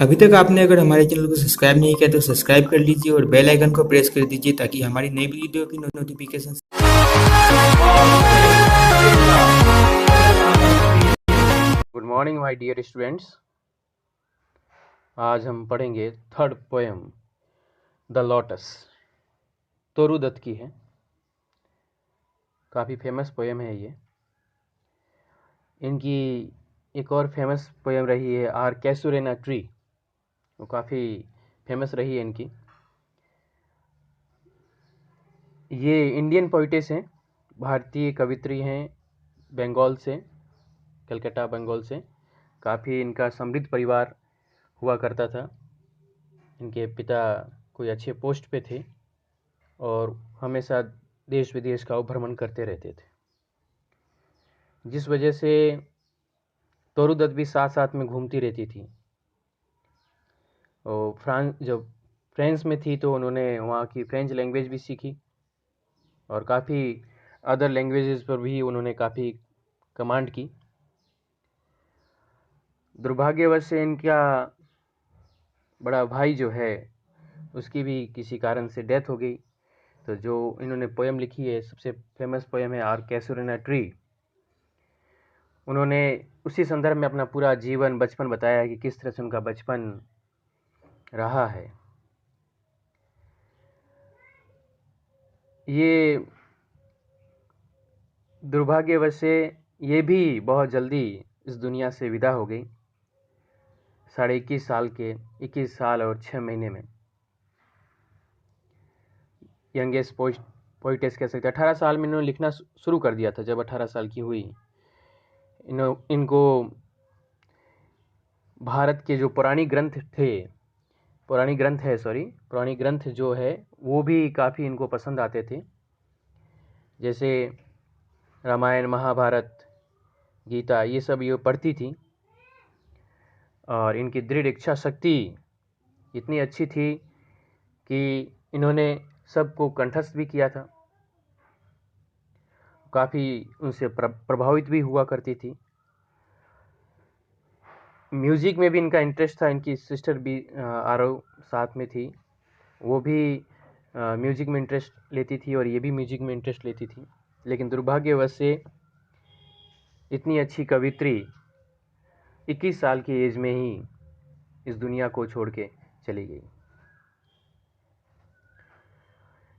अभी तक आपने अगर हमारे चैनल को सब्सक्राइब नहीं किया तो सब्सक्राइब कर लीजिए और बेल आइकन को प्रेस कर दीजिए ताकि हमारी नई वीडियो की notification. Good morning my dear students. आज हम पढ़ेंगे third poem the lotus. Toru Dutt की है, काफ़ी फेमस पोएम है ये। इनकी एक और फेमस पोएम रही है आर कैसुरेना ट्री, वो काफ़ी फेमस रही है इनकी। ये इंडियन पोइटेस हैं, भारतीय कवित्री हैं, बंगाल से, कलकत्ता बंगाल से। काफ़ी इनका समृद्ध परिवार हुआ करता था। इनके पिता कोई अच्छे पोस्ट पे थे और हमेशा देश विदेश का भ्रमण करते रहते थे, जिस वजह से तोरू दत्त भी साथ साथ में घूमती रहती थी। और जब फ्रांस में थी तो उन्होंने वहाँ की फ्रेंच लैंग्वेज भी सीखी और काफ़ी अदर लैंग्वेजेस पर भी उन्होंने काफ़ी कमांड की। दुर्भाग्यवश से इनका बड़ा भाई जो है उसकी भी किसी कारण से डेथ हो गई। तो जो इन्होंने पोएम लिखी है, सबसे फेमस पोएम है आर कैसुरेना ट्री। उन्होंने उसी संदर्भ में अपना पूरा जीवन, बचपन बताया है कि किस तरह से उनका बचपन रहा है। ये दुर्भाग्यवश से ये भी बहुत जल्दी इस दुनिया से विदा हो गई, 21.5 साल के, 21 साल और 6 महीने में। यंगेस्ट पोइटेस कह सकते हैं। 18 साल में इन्होंने लिखना शुरू कर दिया था। जब 18 साल की हुई, इनको भारत के जो पुरानी ग्रंथ जो है वो भी काफ़ी इनको पसंद आते थे, जैसे रामायण, महाभारत, गीता, ये सब ये पढ़ती थी। और इनकी दृढ़ इच्छा शक्ति इतनी अच्छी थी कि इन्होंने सबको कंठस्थ भी किया था। काफ़ी उनसे प्रभावित भी हुआ करती थी। म्यूज़िक में भी इनका इंटरेस्ट था। इनकी सिस्टर भी आरव साथ में थी, वो भी म्यूज़िक में इंटरेस्ट लेती थी और ये भी म्यूज़िक में इंटरेस्ट लेती थी। लेकिन दुर्भाग्यवश से इतनी अच्छी कवित्री 21 साल की एज में ही इस दुनिया को छोड़ के चली गई।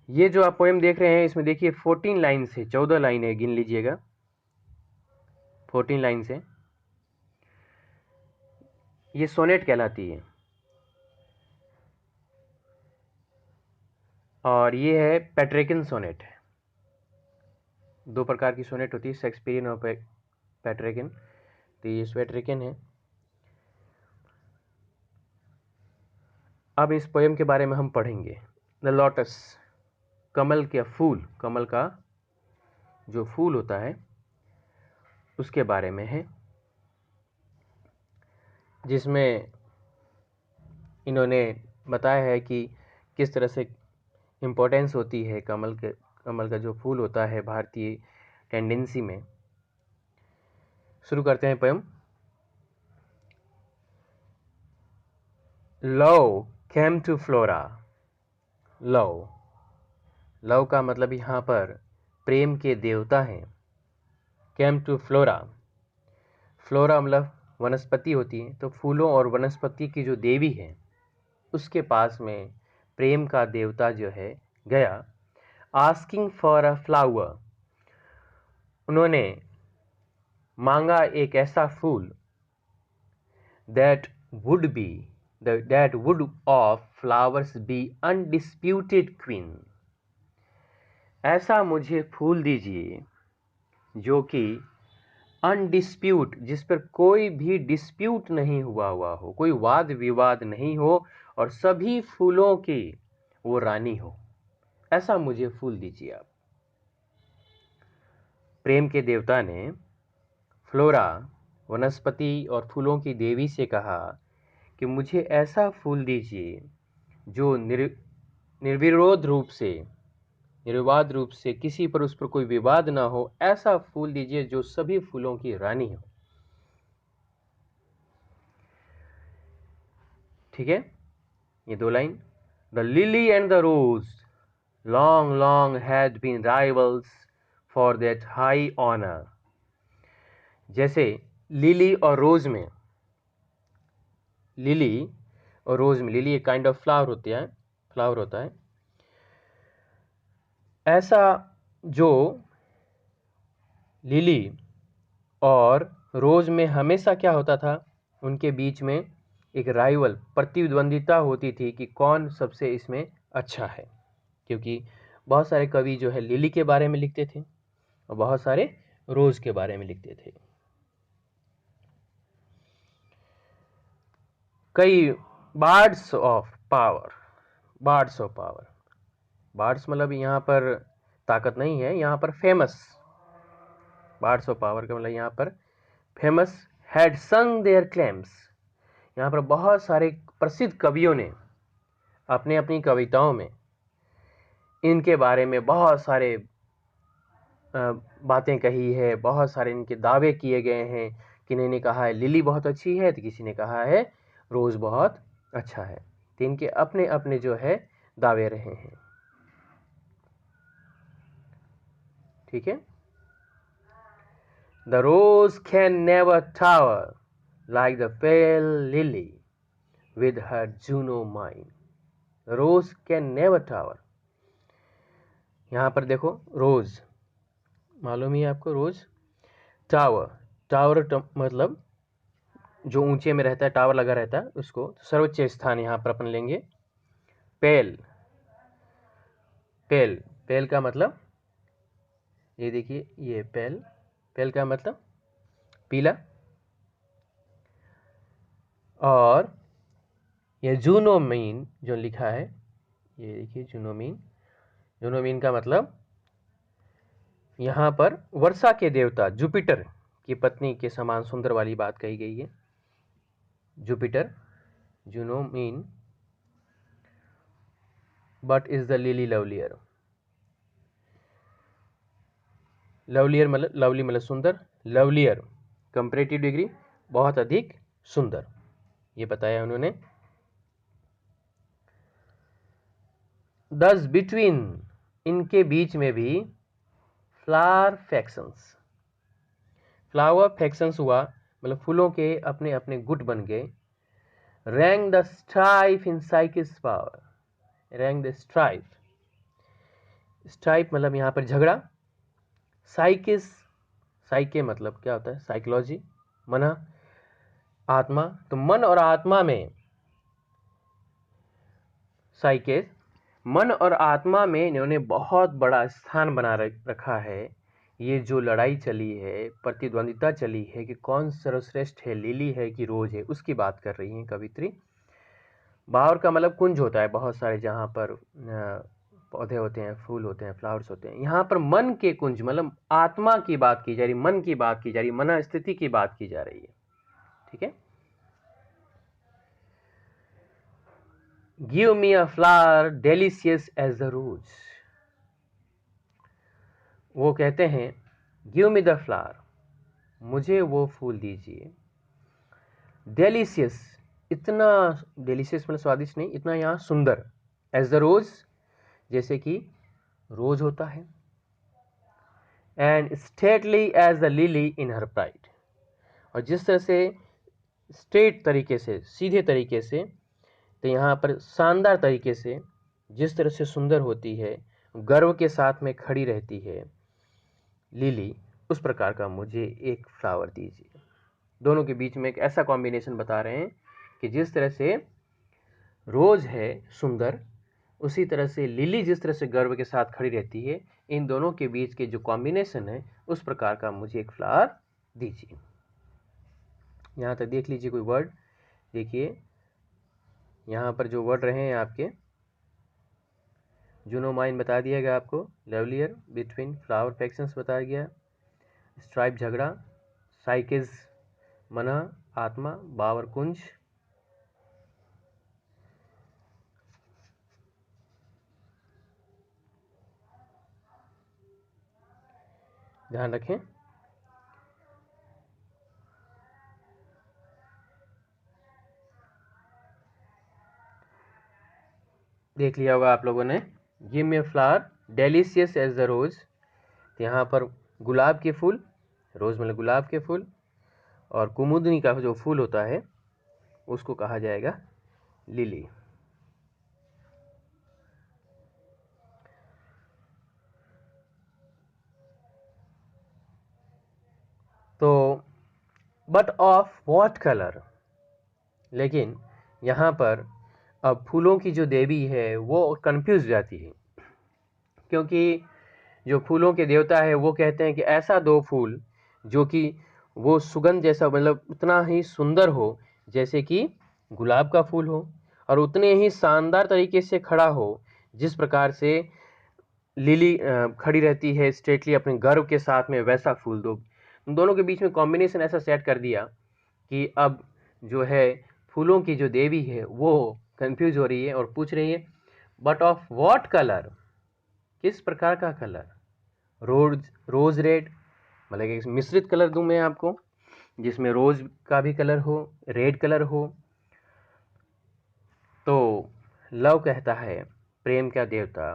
ये जो आप पोएम देख रहे हैं, इसमें देखिए 14 लाइन से 14 लाइन है, गिन लीजिएगा, 14 लाइन से। ये सोनेट कहलाती है और ये है पेट्रिकन सोनेट। दो प्रकार की सोनेट होती है, शेक्सपियरियन और पेट्रिकन। तो ये पेट्रिकन है। अब इस पोएम के बारे में हम पढ़ेंगे। द लोटस, कमल के फूल, कमल का जो फूल होता है उसके बारे में है, जिसमें इन्होंने बताया है कि किस तरह से इम्पोर्टेंस होती है कमल का जो फूल होता है भारतीय टेंडेंसी में। शुरू करते हैं poem. Love came to Flora. Love का मतलब यहाँ पर प्रेम के देवता हैं। केम टू फ्लोरा, फ्लोरा मतलब वनस्पति होती है, तो फूलों और वनस्पति की जो देवी है उसके पास में प्रेम का देवता जो है गया। आस्किंग फॉर अ फ्लावर, उन्होंने मांगा एक ऐसा फूल। That would be that would of flowers be undisputed queen, ऐसा मुझे फूल दीजिए जो कि अनडिस्प्यूट, जिस पर कोई भी डिस्प्यूट नहीं हुआ हो, कोई वाद विवाद नहीं हो और सभी फूलों की वो रानी हो, ऐसा मुझे फूल दीजिए आप। प्रेम के देवता ने फ्लोरा, वनस्पति और फूलों की देवी से कहा कि मुझे ऐसा फूल दीजिए जो निर्विरोध रूप से, निर्विवाद रूप से, किसी पर उस पर कोई विवाद ना हो, ऐसा फूल दीजिए जो सभी फूलों की रानी हो। ठीक है, ये 2 line. The lily and the rose long long had been rivals for that high honour. जैसे लिली और रोज में, लिली और रोज में, लिली एक काइंड ऑफ फ्लावर होता है। ऐसा जो लिली और रोज में हमेशा क्या होता था, उनके बीच में एक राइवल, प्रतिद्वंदिता होती थी कि कौन सबसे इसमें अच्छा है, क्योंकि बहुत सारे कवि जो है लिली के बारे में लिखते थे और बहुत सारे रोज के बारे में लिखते थे। कई birds of power, birds of power, birds मतलब यहाँ पर ताकत नहीं है, यहाँ पर फेमस, बार्ड्स ऑफ पावर का मतलब यहाँ पर फेमस, हैड संग देयर क्लेम्स। यहाँ पर बहुत सारे प्रसिद्ध कवियों ने अपने अपनी कविताओं में इनके बारे में बहुत सारे बातें कही है, बहुत सारे इनके दावे किए गए हैं। किन्हीं ने कहा है लिली बहुत अच्छी है, तो किसी ने कहा है रोज बहुत अच्छा है। तो इनके अपने अपने जो है दावे रहे हैं। ठीक है, the rose can never tower like the pale lily with her Juno mien. Rose can never tower, यहां पर देखो रोज मालूम ही है आपको, रोज टावर, टावर मतलब जो ऊंचे में रहता है, टावर लगा रहता है, उसको सर्वोच्च स्थान यहां पर अपन लेंगे। पेल, पेल, पेल का मतलब ये देखिए, ये पेल, पेल का मतलब पीला। और ये जूनोमीन जो लिखा है, ये देखिए जूनोमीन, जूनोमीन का मतलब यहाँ पर वर्षा के देवता जुपिटर की पत्नी के समान सुंदर वाली बात कही गई है। Jupiter, Juno mien, but is the lily lovelier. Lovelier मतलब, लवली मतलब सुंदर, लवलियर कंपैरेटिव डिग्री, बहुत अधिक सुंदर, ये बताया उन्होंने। दस बिटवीन, इनके बीच में भी फ्लावर फैक्शंस, फ्लावर फैक्शंस हुआ मतलब फूलों के अपने अपने गुट बन गए। Rank the strife in cycas power, rank the strife, strife मतलब यहां पर झगड़ा। साइकिस, साइके मतलब क्या होता है, साइकोलॉजी, मन, आत्मा, तो मन और आत्मा में, साइके, मन और आत्मा में इन्होंने बहुत बड़ा स्थान बना रखा है। ये जो लड़ाई चली है, प्रतिद्वंदिता चली है कि कौन सर्वश्रेष्ठ है, लिली है कि रोज है, उसकी बात कर रही हैं कवित्री। बावर का मतलब कुंज होता है, बहुत सारे जहाँ पर पौधे होते हैं, फूल होते हैं, फ्लावर्स होते हैं। यहाँ पर मन के कुंज मतलब आत्मा की बात की जा रही, मन की बात की जा रही, मन स्थिति की बात की जा रही है। ठीक है, give me a flower delicious as the rose. वो कहते हैं गिव मी द फ्लावर, मुझे वो फूल दीजिए। डेलिशियस, इतना डेलिशियस मतलब स्वादिष्ट नहीं, इतना यहाँ सुंदर। एज द रोज, जैसे कि रोज होता है। And stately as the lily in her pride, और जिस तरह से स्ट्रेट तरीके से, सीधे तरीके से, तो यहाँ पर शानदार तरीके से, जिस तरह से सुंदर होती है, गर्व के साथ में खड़ी रहती है लिली, उस प्रकार का मुझे एक फ्लावर दीजिए। दोनों के बीच में एक ऐसा कॉम्बिनेशन बता रहे हैं कि जिस तरह से रोज है सुंदर, उसी तरह से लिली जिस तरह से गर्व के साथ खड़ी रहती है, इन दोनों के बीच के जो कॉम्बिनेशन है, उस प्रकार का मुझे एक फ्लावर दीजिए। यहाँ तक देख लीजिए कोई वर्ड, देखिए यहाँ पर जो वर्ड रहे हैं आपके, जूनोमाइन बता दिया गया आपको, लवलियर, बिटवीन, फ्लावर फैक्शंस बताया गया, स्ट्राइप झगड़ा, साइकिज मना, आत्मा, बावर कुंज। ध्यान रखें। देख लिया होगा आप लोगों ने। Give me flower delicious as the rose, यहाँ पर गुलाब के फूल, रोज मतलब गुलाब के फूल, और कुमुदनी का जो फूल होता है उसको कहा जाएगा लिली। तो बट ऑफ व्हाट कलर, लेकिन यहाँ पर अब फूलों की जो देवी है वो कंफ्यूज जाती है, क्योंकि जो फूलों के देवता है वो कहते हैं कि ऐसा दो फूल जो कि वो सुगंध जैसा, मतलब उतना ही सुंदर हो जैसे कि गुलाब का फूल हो, और उतने ही शानदार तरीके से खड़ा हो जिस प्रकार से लिली खड़ी रहती है स्ट्रेटली अपने गर्व के साथ में, वैसा फूल दो। दोनों के बीच में कॉम्बिनेशन ऐसा सेट कर दिया कि अब जो है फूलों की जो देवी है वो कंफ्यूज हो रही है और पूछ रही है बट ऑफ व्हाट कलर, किस प्रकार का कलर। रोज रेड, मतलब एक मिश्रित कलर दूं मैं आपको जिसमें रोज का भी कलर हो, रेड कलर हो। तो लव कहता है, प्रेम का देवता,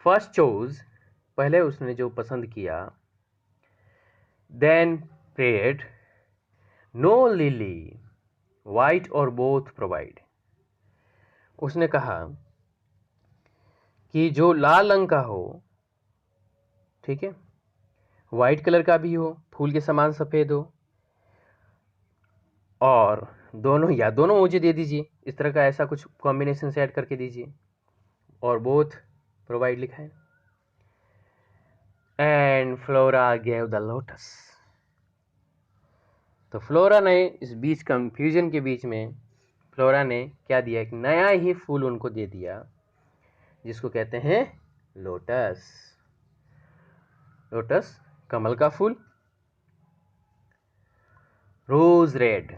फर्स्ट चोज, पहले उसने जो पसंद किया, then prayed, no lily white or both provide, उसने कहा कि जो लाल रंग का हो, ठीक है, वाइट कलर का भी हो, फूल के समान सफेद हो, और दोनों या दोनों मुझे दे दीजिए, इस तरह का ऐसा कुछ कॉम्बिनेशन से ऐड करके दीजिए, और बोथ प्रोवाइड लिखा है। And flora gave the lotus, तो फ्लोरा ने इस बीच कंफ्यूजन के बीच में फ्लोरा ने क्या दिया, एक नया ही फूल उनको दे दिया जिसको कहते हैं लोटस। लोटस कमल का फूल, रोज रेड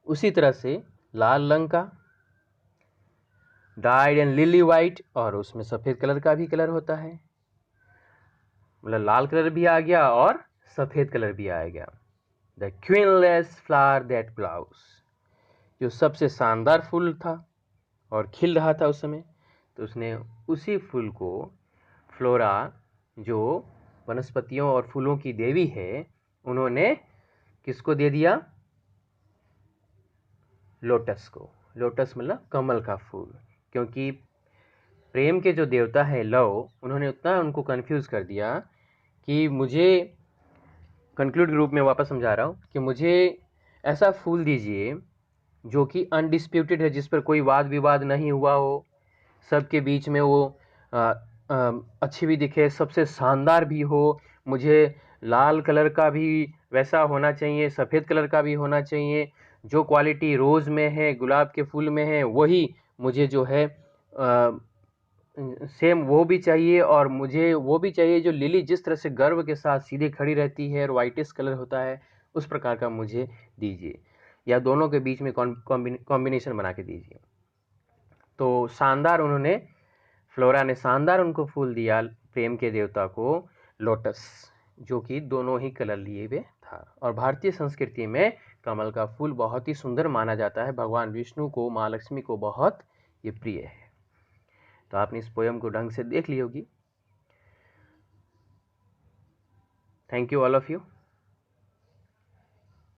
उसी तरह से लाल रंग का, डाइड एंड लिली वाइट, और उसमें सफेद कलर का भी कलर होता है, मतलब लाल कलर भी आ गया और सफेद कलर भी आ गया। द क्वीनलेस फ्लावर दैट ब्लाउज, जो सबसे शानदार फूल था और खिल रहा था उस समय, तो उसने उसी फूल को फ्लोरा, जो वनस्पतियों और फूलों की देवी है, उन्होंने किसको दे दिया, लोटस को। लोटस मतलब कमल का फूल, क्योंकि प्रेम के जो देवता है लव, उन्होंने उतना उनको कंफ्यूज कर दिया कि मुझे, कंक्लूड के रूप में वापस समझा रहा हूँ कि मुझे ऐसा फूल दीजिए जो कि अनडिस्प्यूटेड है, जिस पर कोई वाद विवाद नहीं हुआ हो, सबके बीच में वो अच्छी भी दिखे, सबसे शानदार भी हो। मुझे लाल कलर का भी वैसा होना चाहिए, सफ़ेद कलर का भी होना चाहिए, जो क्वालिटी रोज़ में है, गुलाब के फूल में है, वही मुझे जो है सेम वो भी चाहिए, और मुझे वो भी चाहिए जो लिली जिस तरह से गर्व के साथ सीधे खड़ी रहती है और वाइटिश कलर होता है, उस प्रकार का मुझे दीजिए, या दोनों के बीच में कॉम्बिनेशन बना के दीजिए। तो शानदार उन्होंने, फ्लोरा ने शानदार उनको फूल दिया प्रेम के देवता को, लोटस, जो कि दोनों ही कलर लिए हुए था। और भारतीय संस्कृति में कमल का फूल बहुत ही सुंदर माना जाता है, भगवान विष्णु को, माँ लक्ष्मी को बहुत ये प्रिय है। तो आपने इस पोयम को ढंग से देख ली होगी। Thank you all of you.